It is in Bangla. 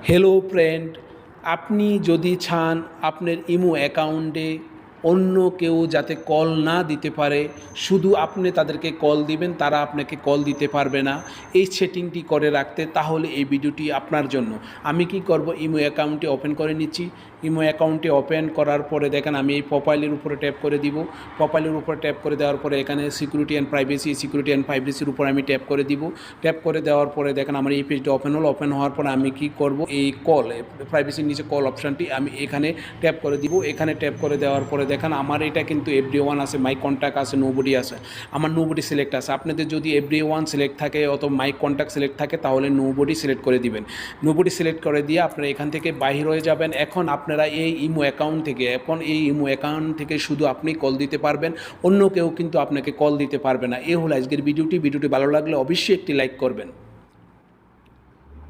হ্যালো ফ্রেন্ড, আপনি যদি চান আপনার ইমো অ্যাকাউন্টে অন্য কেউ যাতে কল না দিতে পারে, শুধু আপনি তাদেরকে কল দিবেন, তারা আপনাকে কল দিতে পারবে না, এই সেটিংটি করে রাখতে, তাহলে এই ভিডিওটি আপনার জন্য। আমি কি করব, ইমো অ্যাকাউন্টটি ওপেন করে নিচ্ছি। ইমো অ্যাকাউন্টটি ওপেন করার পরে দেখেন আমি এই প্রোফাইলের উপরে ট্যাপ করে দিব। প্রোফাইলের উপরে ট্যাপ করে দেওয়ার পরে এখানে সিকিউরিটি অ্যান্ড প্রাইভেসির উপর আমি ট্যাপ করে দিব। ট্যাপ করে দেওয়ার পরে দেখেন আমার এই পেজটা ওপেন হলো। ওপেন হওয়ার পরে আমি কি করব, এই কল প্রাইভেসির নিচে কল অপশানটি আমি এখানে ট্যাপ করে দিব। এখানে ট্যাপ করে দেওয়ার পরে দেখেন আমার এটা কিন্তু এভরিওয়ান আছে, মাই কন্ট্যাক্ট আছে, নোবডি আছে। আমার নোবডি সিলেক্ট আছে। আপনাদের যদি এভরিওয়ান সিলেক্ট থাকে অথবা মাই কন্ট্যাক্ট সিলেক্ট থাকে তাহলে নোবডি সিলেক্ট করে দিবেন। নোবডি সিলেক্ট করে দিয়ে আপনারা এখান থেকে বাহির হয়ে যাবেন। এখন আপনারা এই ইমো অ্যাকাউন্ট থেকে শুধু আপনি কল দিতে পারবেন, অন্য কেউ কিন্তু আপনাকে কল দিতে পারবে না। এই হলো আজকের ভিডিওটি। ভালো লাগলে অবশ্যই একটি লাইক করবেন।